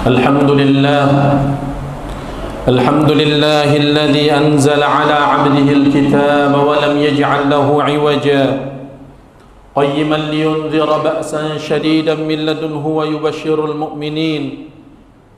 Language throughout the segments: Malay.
الحمد لله الذي أنزل على عبده الكتاب ولم يجعل له عوجا قيما لينذر بأسا شديدا من لدنه ويبشر المؤمنين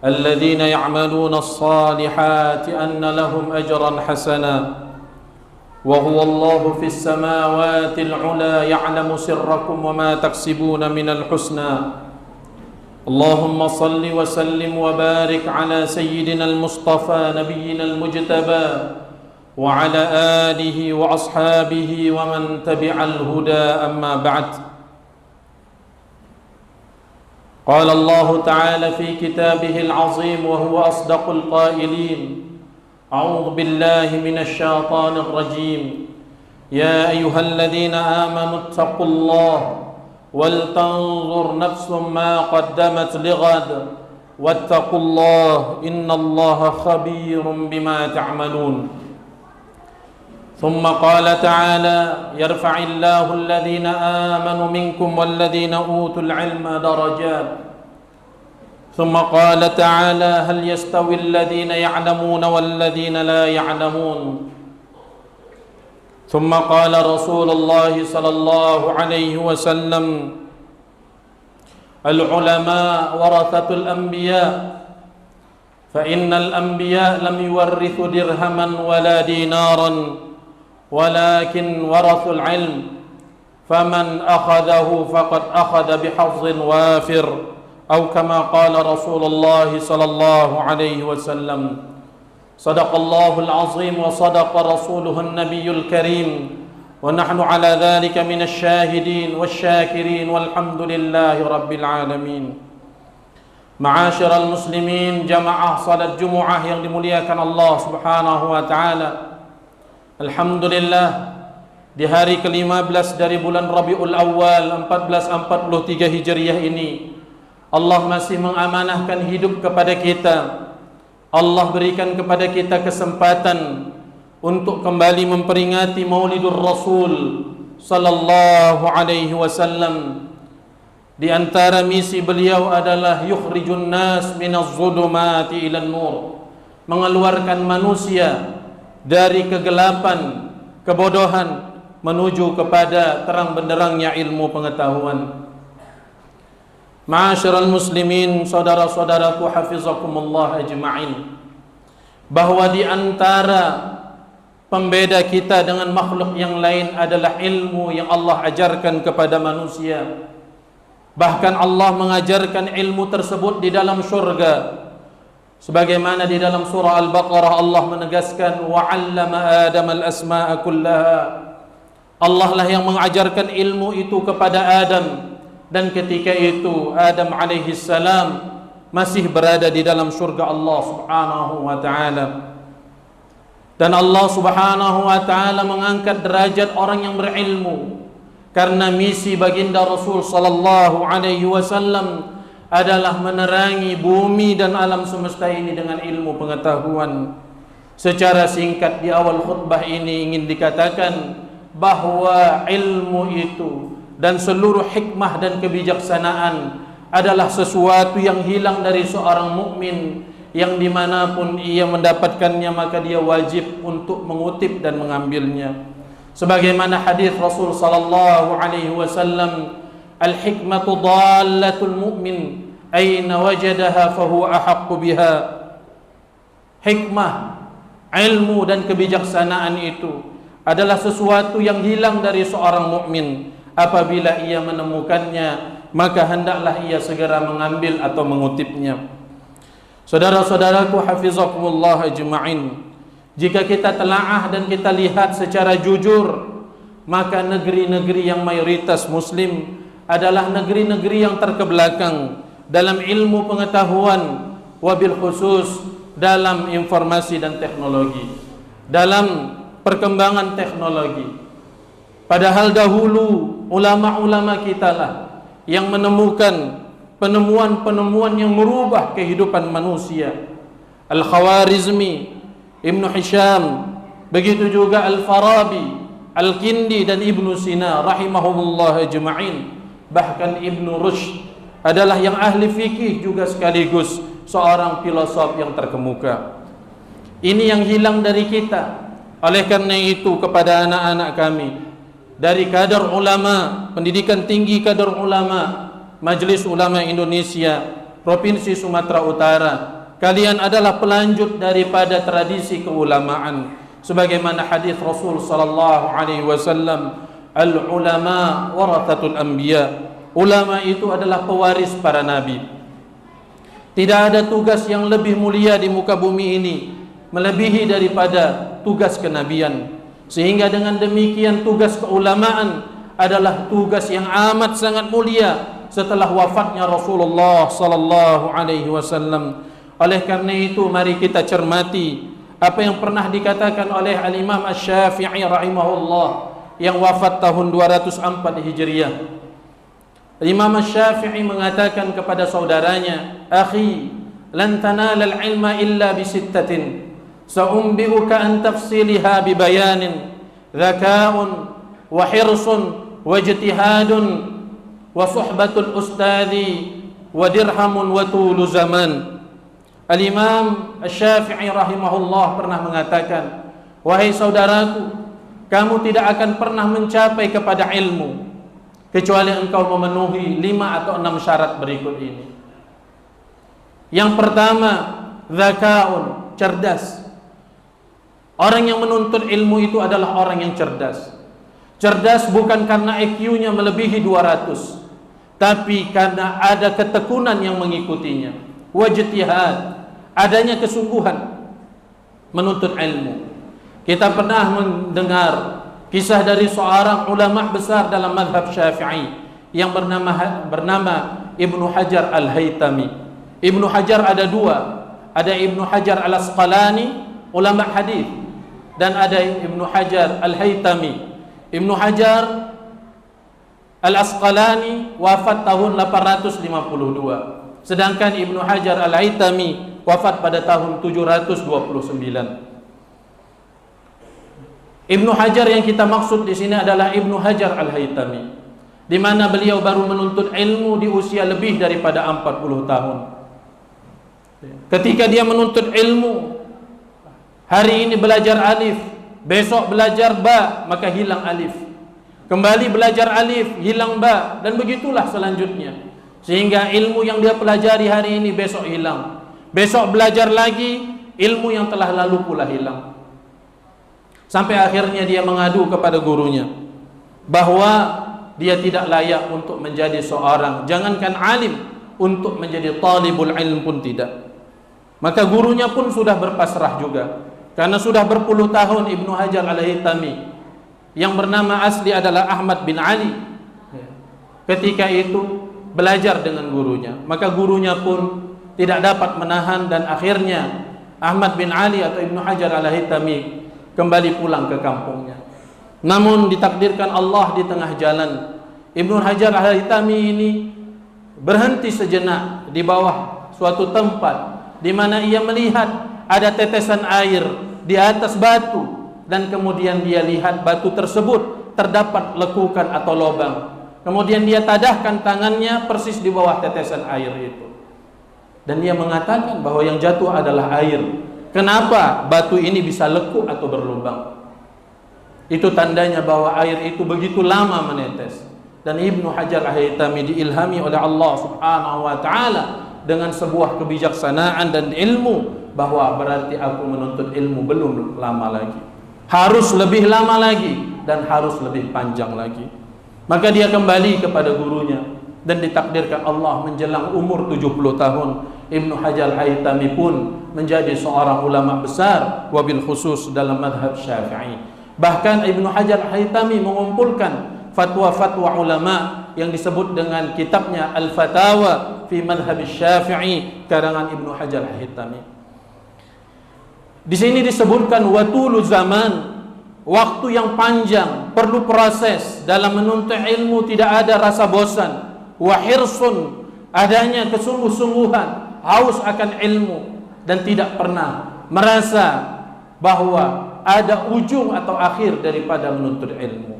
الذين يعملون الصالحات أن لهم أجرا حسنا وهو الله في السماوات العلى يعلم سركم وما تكسبون من الحسنى اللهم صل وسلم وبارك على سيدنا المصطفى نبينا المجتبى وعلى آله وأصحابه ومن تبع الهدى أما بعد. قال الله تعالى في كتابه العظيم وهو أصدق القائلين: أعوذ بالله من الشيطان الرجيم يا أيها الذين آمنوا اتقوا الله ولتنظر نفس ما قدمت لغد واتقوا الله إن الله خبير بما تعملون. ثم قال تعالى: يرفع الله الذين آمنوا منكم والذين أوتوا العلم درجات. ثم قال تعالى: هل يستوي الذين يعلمون والذين لا يعلمون. ثم قال رسول الله صلى الله عليه وسلم: العلماء ورثة الأنبياء فإن الأنبياء لم يورثوا درهما ولا دينارا ولكن ورثوا العلم فمن أخذه فقد أخذ بحظ وافر أو كما قال رسول الله صلى الله عليه وسلم. صدق الله العظيم وصدق رسوله النبي الكريم ونحن على ذلك من الشاهدين والشاكرين والحمد لله رب العالمين. معاشر المسلمين, jamaah salat Jumaah yang dimuliakan Allah Subhanahu wa taala. Alhamdulillah, di hari ke-15 dari bulan Rabiul Awal 1443 Hijriah ini, Allah masih mengamanahkan hidup kepada kita. Allah berikan kepada kita kesempatan untuk kembali memperingati Maulidur Rasul sallallahu alaihi wasallam. Di antara misi beliau adalah yukhrijun nas minaz zulumati ilan nur, mengeluarkan manusia dari kegelapan, kebodohan menuju kepada terang benderangnya ilmu pengetahuan. Ma'asyiral muslimin, saudara-saudaraku hafizakumullah ajma'in, bahwa di antara pembeda kita dengan makhluk yang lain adalah ilmu yang Allah ajarkan kepada manusia. Bahkan Allah mengajarkan ilmu tersebut di dalam surga, sebagaimana di dalam surah Al-Baqarah Allah menegaskan: wa 'allama Adam al-asma'a kullaha. Allah lah yang mengajarkan ilmu itu kepada Adam, dan ketika itu Adam alaihi salam masih berada di dalam surga Allah Subhanahu wa taala. Dan Allah Subhanahu wa taala mengangkat derajat orang yang berilmu, karena misi baginda Rasul sallallahu alaihi wasallam adalah menerangi bumi dan alam semesta ini dengan ilmu pengetahuan. Secara singkat di awal khutbah ini ingin dikatakan bahwa ilmu itu dan seluruh hikmah dan kebijaksanaan adalah sesuatu yang hilang dari seorang mukmin, yang dimanapun ia mendapatkannya maka dia wajib untuk mengutip dan mengambilnya. Sebagaimana hadis Rasul sallallahu alaihi wasallam, al-hikmatu dallatul mu'min aina wajadaha fahuwa ahaqqu biha. Hikmah, ilmu dan kebijaksanaan itu adalah sesuatu yang hilang dari seorang mukmin. Apabila ia menemukannya, maka hendaklah ia segera mengambil atau mengutipnya. Saudara-saudaraku hafizakumullah ajma'in, jika kita telaah dan kita lihat secara jujur, maka negeri-negeri yang mayoritas muslim adalah negeri-negeri yang terkebelakang dalam ilmu pengetahuan, wabil khusus dalam informasi dan teknologi, dalam perkembangan teknologi. Padahal dahulu ulama-ulama kita lah yang menemukan penemuan-penemuan yang merubah kehidupan manusia. Al-Khawarizmi, Ibnu Hisham, begitu juga Al-Farabi, Al-Kindi dan Ibnu Sina rahimahumullah ajma'in. Bahkan Ibnu Rushd adalah yang ahli fikih juga sekaligus seorang filosof yang terkemuka. Ini yang hilang dari kita. Oleh karena itu kepada anak-anak kami, dari kadar ulama, pendidikan tinggi kadar ulama, Majelis Ulama Indonesia, Provinsi Sumatera Utara, kalian adalah pelanjut daripada tradisi keulamaan. Sebagaimana hadis Rasul sallallahu alaihi wasallam, al-ulama warathatul anbiya. Ulama itu adalah pewaris para nabi. Tidak ada tugas yang lebih mulia di muka bumi ini melebihi daripada tugas kenabian. Sehingga dengan demikian tugas keulamaan adalah tugas yang amat sangat mulia setelah wafatnya Rasulullah sallallahu alaihi wasallam. Oleh karena itu mari kita cermati apa yang pernah dikatakan oleh Al-Imam Asy-Syafi'i rahimahullah yang wafat tahun 204 Hijriah. Imam Asy-Syafi'i mengatakan kepada saudaranya, "Akhi, lan tanala al-ilma illa bi sittatin. Sa'umbi'uka an tafsiliha bi bayanin, dzaka'un wa hirsun wa ijtihadun wa suhbatul ustadzi wa dirhamun wa tulu zaman." Al-Imam Asy-Syafi'i rahimahullah pernah mengatakan, "Wahai saudaraku, kamu tidak akan pernah mencapai kepada ilmu kecuali engkau memenuhi 5 atau 6 syarat berikut ini. Yang pertama, dzaka'un, cerdas. Orang yang menuntut ilmu itu adalah orang yang cerdas. Cerdas bukan karena IQ-nya melebihi 200, tapi karena ada ketekunan yang mengikutinya. Wajtihad, adanya kesungguhan menuntut ilmu. Kita pernah mendengar kisah dari seorang ulama besar dalam mazhab Syafi'i yang bernama Ibnu Hajar Al-Haytami. Ibnu Hajar ada 2, ada Ibnu Hajar Al-Asqalani, ulama hadis, dan ada Ibnu Hajar Al-Haytami. Ibnu Hajar Al-Asqalani wafat tahun 852, sedangkan Ibnu Hajar Al-Haytami wafat pada tahun 729. Ibnu Hajar yang kita maksud di sini adalah Ibnu Hajar Al-Haytami, di mana beliau baru menuntut ilmu di usia lebih daripada 40 tahun. Ketika dia menuntut ilmu, hari ini belajar alif, besok belajar ba, maka hilang alif. Kembali belajar alif, hilang ba, dan begitulah selanjutnya. Sehingga ilmu yang dia pelajari hari ini besok hilang. Besok belajar lagi, ilmu yang telah lalu pula hilang. Sampai akhirnya dia mengadu kepada gurunya bahwa dia tidak layak untuk menjadi seorang, jangankan alim, untuk menjadi talibul ilm pun tidak. Maka gurunya pun sudah berpasrah juga, karena sudah berpuluh tahun Ibnu Hajar Al-Haytami yang bernama asli adalah Ahmad bin Ali ketika itu belajar dengan gurunya. Maka gurunya pun tidak dapat menahan, dan akhirnya Ahmad bin Ali atau Ibnu Hajar Al-Haytami kembali pulang ke kampungnya. Namun ditakdirkan Allah di tengah jalan, Ibnu Hajar Al-Haytami ini berhenti sejenak di bawah suatu tempat di mana ia melihat ada tetesan air di atas batu, dan kemudian dia lihat batu tersebut terdapat lekukan atau lubang. Kemudian dia tadahkan tangannya persis di bawah tetesan air itu, dan dia mengatakan bahwa yang jatuh adalah air. Kenapa batu ini bisa lekuk atau berlubang? Itu tandanya bahwa air itu begitu lama menetes. Dan Ibnu Hajar Al-Haytami diilhami oleh Allah Subhanahu wa taala dengan sebuah kebijaksanaan dan ilmu, bahwa berarti aku menuntut ilmu belum lama lagi, harus lebih lama lagi dan harus lebih panjang lagi. Maka dia kembali kepada gurunya, dan ditakdirkan Allah menjelang umur 70 tahun Ibnu Hajar Al-Haytami pun menjadi seorang ulama besar, wabil khusus dalam mazhab Syafi'i. Bahkan Ibnu Hajar Al-Haytami mengumpulkan fatwa-fatwa ulama yang disebut dengan kitabnya Al-Fatawa fi Madhhab Syafi'i karangan Ibnu Hajar Al-Haytami. Di sini disebutkan watulu zaman, waktu yang panjang, perlu proses dalam menuntut ilmu, tidak ada rasa bosan. Wa hirsun, adanya kesungguh-sungguhan, haus akan ilmu, dan tidak pernah merasa bahwa ada ujung atau akhir daripada menuntut ilmu.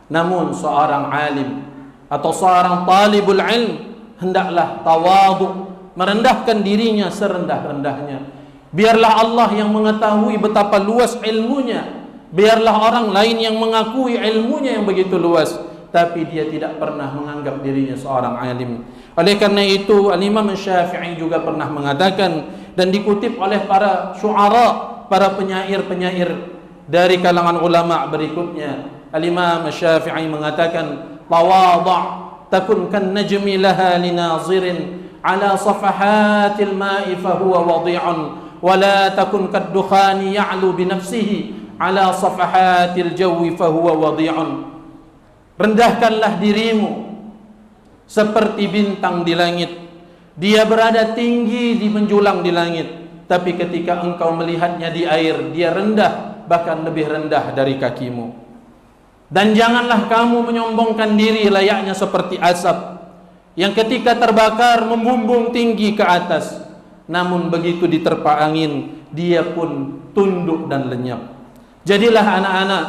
Namun seorang alim atau seorang talibul ilm hendaklah tawadhu, merendahkan dirinya serendah-rendahnya. Biarlah Allah yang mengetahui betapa luas ilmunya, biarlah orang lain yang mengakui ilmunya yang begitu luas, tapi dia tidak pernah menganggap dirinya seorang alim. Oleh karena itu Al-Imam Syafi'i juga pernah mengatakan, dan dikutip oleh para syu'ara, para penyair-penyair dari kalangan ulama berikutnya. Al-Imam Syafi'i mengatakan, tawadha' takun kan najmi laha linazirin ala safahatil ma'i fahuwa wadi'un wa la takun kad dukhani ya'lu binafsihi ala safahatil jawi fahuwa wadi'un. Rendahkanlah dirimu seperti bintang di langit, dia berada tinggi di menjulang di langit, tapi ketika engkau melihatnya di air, dia rendah, bahkan lebih rendah dari kakimu. Dan janganlah kamu menyombongkan diri layaknya seperti asap yang ketika terbakar membumbung tinggi ke atas, namun begitu diterpa angin dia pun tunduk dan lenyap. Jadilah anak-anak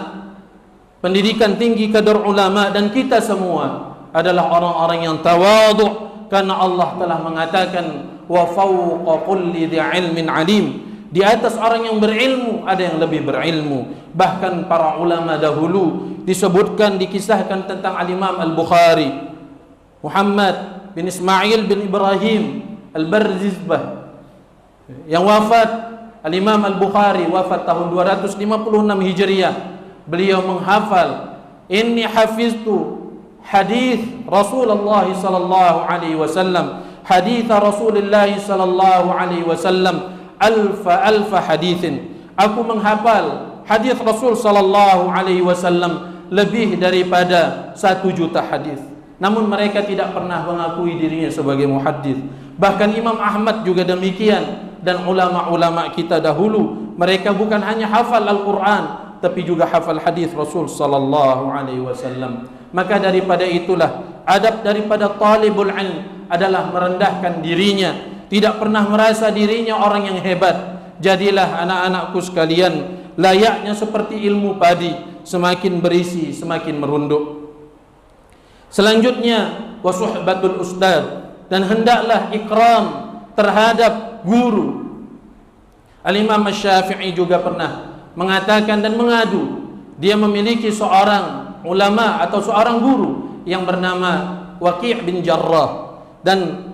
pendidikan tinggi kadar ulama, dan kita semua adalah orang-orang yang tawadhu, karena Allah telah mengatakan wa fawqa kulli dhi ilmin alim, di atas orang yang berilmu ada yang lebih berilmu. Bahkan para ulama dahulu disebutkan, dikisahkan tentang Al-Imam Al-Bukhari, Muhammad bin Ismail bin Ibrahim Al-Barzizbah, yang wafat. Al-Imam Al-Bukhari wafat tahun 256 Hijriah. Beliau menghafal, inni hafiztu hadis Rasulullah sallallahu alaihi wasallam, hadis Rasulullah sallallahu alaihi wasallam alfa haditsin. Aku menghafal hadis Rasul sallallahu alaihi wasallam lebih daripada 1 juta hadis. Namun mereka tidak pernah mengakui dirinya sebagai muhaddits. Bahkan Imam Ahmad juga demikian, dan ulama-ulama kita dahulu, mereka bukan hanya hafal Al-Quran, tapi juga hafal hadis Rasul sallallahu alaihi wasallam. Maka daripada itulah adab daripada talibul ilm adalah merendahkan dirinya, tidak pernah merasa dirinya orang yang hebat. Jadilah anak-anakku sekalian layaknya seperti ilmu padi, semakin berisi semakin merunduk. Selanjutnya wasuhbatul ustad, dan hendaklah ikram terhadap guru. Al-Imam Syafi'i juga pernah mengatakan dan mengadu, dia memiliki seorang ulama atau seorang guru yang bernama Waqi' bin Jarrah, dan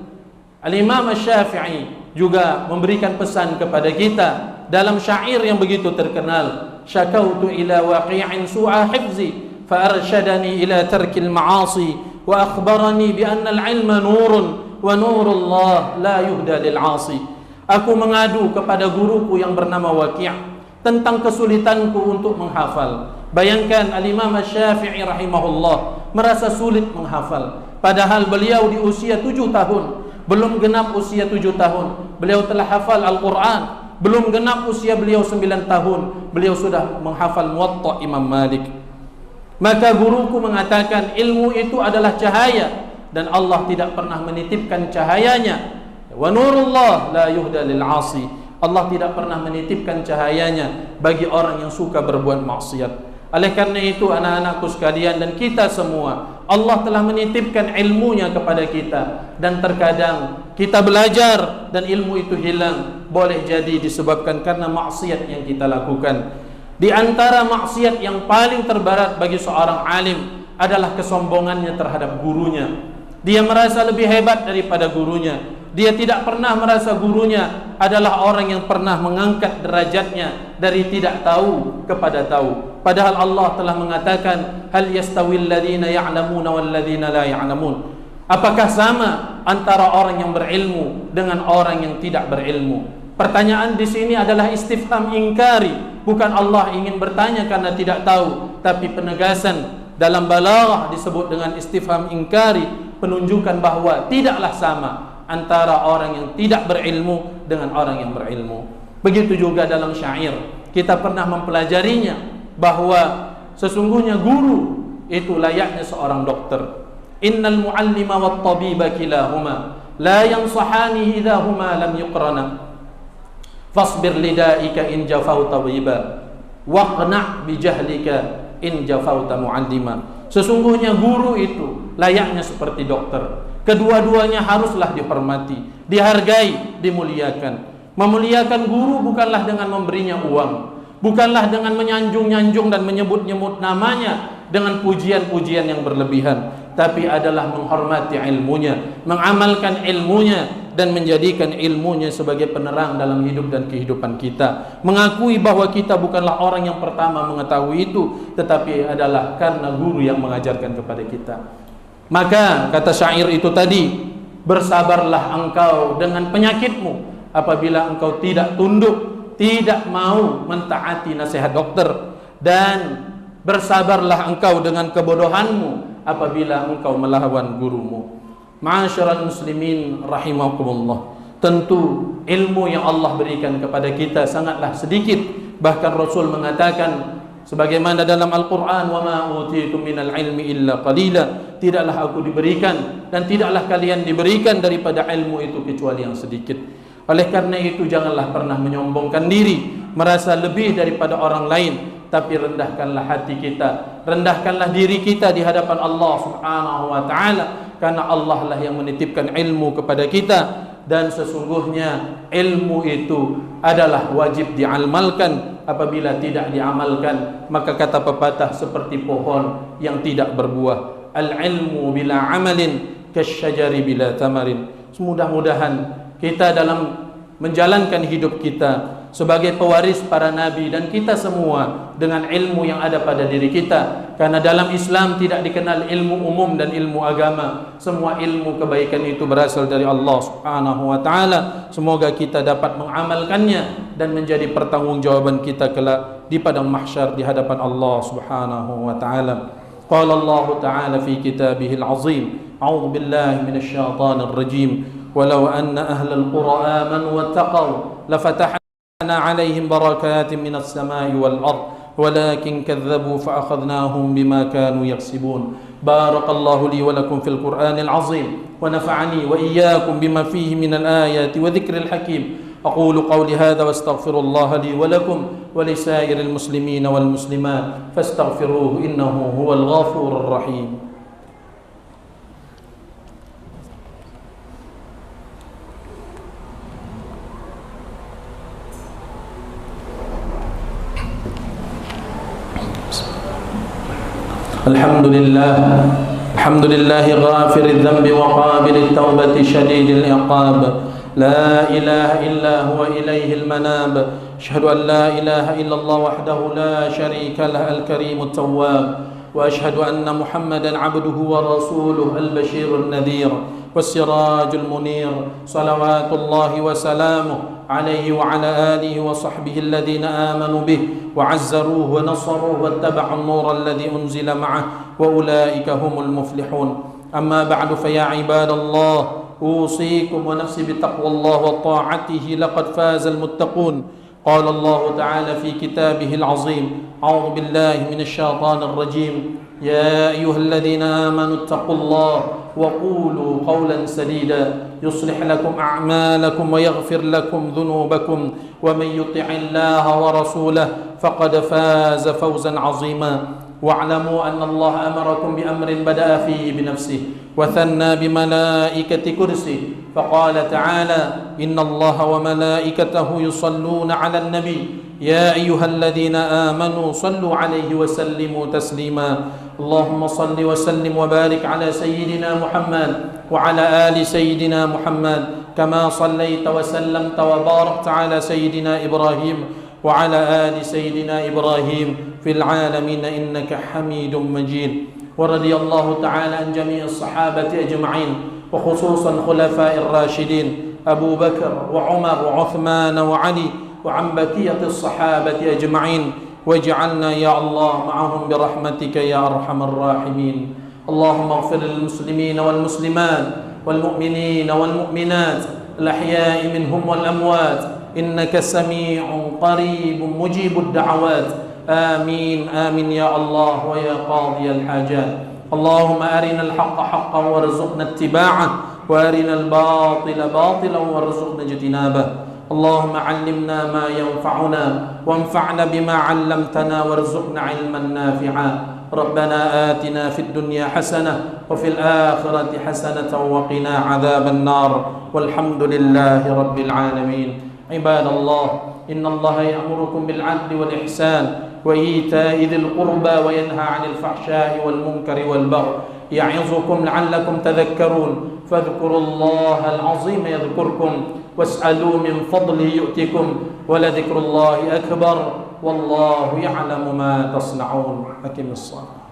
Al-Imam Syafi'i juga memberikan pesan kepada kita dalam syair yang begitu terkenal, syakautu ila waqi'in su'a hifzi fa arsyadani ila tarkil ma'asi wa akhbarani bi anna al-ilma nurun wa nurullah la yuhda lil 'asi. Aku mengadu kepada guruku yang bernama Waqi' tentang kesulitanku untuk menghafal. Bayangkan Al-Imam Syafi'i rahimahullah merasa sulit menghafal, padahal beliau di usia 7 tahun, belum genap usia 7 tahun beliau telah hafal Al-Quran, belum genap usia beliau 9 tahun beliau sudah menghafal Muwatta Imam Malik. Maka guruku mengatakan ilmu itu adalah cahaya, dan Allah tidak pernah menitipkan cahayanya. Wa nurullah la yuhda lil 'asi. Allah tidak pernah menitipkan cahayanya bagi orang yang suka berbuat maksiat. Oleh karena itu anak-anakku sekalian dan kita semua, Allah telah menitipkan ilmunya kepada kita, dan terkadang kita belajar dan ilmu itu hilang, boleh jadi disebabkan karena maksiat yang kita lakukan. Di antara maksiat yang paling terberat bagi seorang alim adalah kesombongannya terhadap gurunya. Dia merasa lebih hebat daripada gurunya. Dia tidak pernah merasa gurunya adalah orang yang pernah mengangkat derajatnya dari tidak tahu kepada tahu. Padahal Allah telah mengatakan, hal yastawil ladzina ya'lamuna wal ladzina la ya'lamun. Apakah sama antara orang yang berilmu dengan orang yang tidak berilmu? Pertanyaan di sini adalah istifham ingkari. Bukan Allah ingin bertanya karena tidak tahu, tapi penegasan dalam balaghah disebut dengan istifham ingkari, penunjukan bahwa tidaklah sama antara orang yang tidak berilmu dengan orang yang berilmu. Begitu juga dalam syair, kita pernah mempelajarinya bahwa sesungguhnya guru itu layaknya seorang dokter. Innal muallima wat tabiba kilahuma la yansahani idza huma lam yuqrana. Fasbir lidaika in jafauta tabiba waqna' bi jahlika in jafauta muallima. Sesungguhnya guru itu layaknya seperti dokter. Kedua-duanya haruslah dihormati, dihargai, dimuliakan. Memuliakan guru bukanlah dengan memberinya uang, bukanlah dengan menyanjung-nyanjung dan menyebut-nyebut namanya dengan pujian-pujian yang berlebihan, tapi adalah menghormati ilmunya, mengamalkan ilmunya, dan menjadikan ilmunya sebagai penerang dalam hidup dan kehidupan kita. Mengakui bahwa kita bukanlah orang yang pertama mengetahui itu, tetapi adalah karena guru yang mengajarkan kepada kita. Maka kata syair itu tadi, bersabarlah engkau dengan penyakitmu apabila engkau tidak tunduk, tidak mau mentaati nasihat dokter, dan bersabarlah engkau dengan kebodohanmu apabila engkau melawan gurumu. Ma'asyiral muslimin rahimakumullah, tentu ilmu yang Allah berikan kepada kita sangatlah sedikit. Bahkan Rasul mengatakan sebagaimana dalam Al-Quran, wa ma utitum minal ilmi illa qalila, tidaklah aku diberikan dan tidaklah kalian diberikan daripada ilmu itu kecuali yang sedikit. Oleh karena itu janganlah pernah menyombongkan diri, merasa lebih daripada orang lain, tapi rendahkanlah hati kita, rendahkanlah diri kita di hadapan Allah Subhanahu wa ta'ala, karena Allah lah yang menitipkan ilmu kepada kita, dan sesungguhnya ilmu itu adalah wajib diamalkan. Apabila tidak diamalkan, maka kata pepatah seperti pohon yang tidak berbuah. Al-ilmu bila amalin kasyajari bila tamarin. Mudah-mudahan kita dalam menjalankan hidup kita sebagai pewaris para nabi dan kita semua dengan ilmu yang ada pada diri kita, karena dalam Islam tidak dikenal ilmu umum dan ilmu agama. Semua ilmu kebaikan itu berasal dari Allah Subhanahu wa ta'ala. Semoga kita dapat mengamalkannya dan menjadi pertanggungjawaban kita kelak di padang mahsyar di hadapan Allah Subhanahu wa ta'ala. Qala Allah ta'ala fi kitabihil azim, a'udzu billahi minasy syaithanir rajim. ولو أن أهل القرى آمنوا واتقوا لفتحنا عليهم بركات من السماء والأرض ولكن كذبوا فأخذناهم بما كانوا يكسبون. بارك الله لي ولكم في القرآن العظيم ونفعني وإياكم بما فيه من الآيات وذكر الحكيم. أقول قولي هذا واستغفر الله لي ولكم ولسائر المسلمين والمسلمات فاستغفروه إنه هو الغفور الرحيم. الحمد لله غافر الذنب وقابل التوبة شديد العقاب، لا إله إلا هو إليه المناب. أشهد أن لا إله إلا الله وحده لا شريك له الكريم التواب، وأشهد أن محمدا عبده ورسوله البشير النذير والسراج المنير، صلوات الله وسلامه عليه وعلى آله وصحبه الذين آمنوا به وعزروه ونصروه واتبعوا النور الذي أنزل معه وأولئك هم المفلحون. أما بعد فيا عباد الله، أوصيكم ونفسي بتقوى الله وطاعته، لقد فاز المتقون. قال الله تعالى في كتابه العظيم، أعوذ بالله من الشيطان الرجيم، يا أيها الذين آمنوا اتقوا الله وقولوا قولا سديدا يصلح لكم أعمالكم ويغفر لكم ذنوبكم ومن يطع الله ورسوله فقد فاز فوزا عظيما. واعلموا أن الله أمركم بأمر بدأ فيه بنفسه وثنى بملائكة كرسه، فقال تعالى إن الله وملائكته يصلون على النبي يا أيها الذين آمنوا صلوا عليه وسلموا تسليما. اللهم صل وسلم وبارك على سيدنا محمد وعلى آل سيدنا محمد كما صليت وسلمت وباركت على سيدنا إبراهيم وعلى آل سيدنا إبراهيم في العالمين إنك حميد مجيد. ورضي الله تعالى عن جميع الصحابة أجمعين، وخصوصا خلفاء الراشدين أبو بكر وعمر وعثمان وعلي، وعن بقية الصحابة أجمعين، واجعلنا يا الله معهم برحمتك يا أرحم الراحمين. اللهم اغفر للمسلمين والمسلمات والمؤمنين والمؤمنات الأحياء منهم والأموات إنك سميع قريب مجيب الدعوات. آمين آمين يا الله ويا قاضي الحاجات. اللهم أرنا الحق حقا وارزقنا اتباعه، وأرنا الباطل باطلا وارزقنا اجتنابه. اللهم علمنا ما ينفعنا وانفعنا بما علمتنا وارزقنا علما نافعا. ربنا آتنا في الدنيا حسنة وفي الآخرة حسنة وقنا عذاب النار والحمد لله رب العالمين. عباد الله، إن الله يأمركم بالعدل والإحسان وإيتاء ذي القربى وينهى عن الفحشاء والمنكر والبغي يعظكم لعلكم تذكرون. فاذكروا الله العظيم يذكركم واسألوا من فضله يؤتكم ولذكر الله أكبر والله يعلم ما تصنعون. أقم الصلاة.